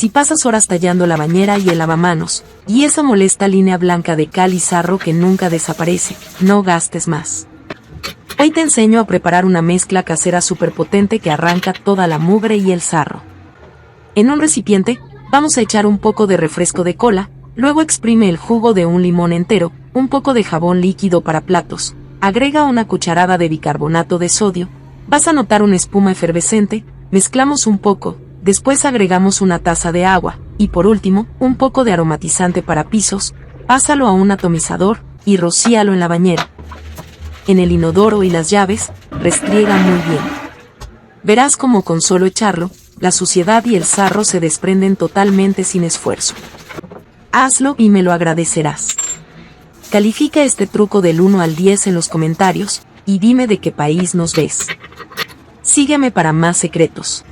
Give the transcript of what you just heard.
Si pasas horas tallando la bañera y el lavamanos, y esa molesta línea blanca de cal y sarro que nunca desaparece, no gastes más. Hoy te enseño a preparar una mezcla casera súper potente que arranca toda la mugre y el sarro. En un recipiente, vamos a echar un poco de refresco de cola, luego exprime el jugo de un limón entero, un poco de jabón líquido para platos, agrega una cucharada de bicarbonato de sodio, vas a notar una espuma efervescente, mezclamos un poco, después agregamos una taza de agua, y por último, un poco de aromatizante para pisos, pásalo a un atomizador, y rocíalo en la bañera. En el inodoro y las llaves, restriega muy bien. Verás como con solo echarlo, la suciedad y el sarro se desprenden totalmente sin esfuerzo. Hazlo y me lo agradecerás. Califica este truco del 1 al 10 en los comentarios, y dime de qué país nos ves. Sígueme para más secretos.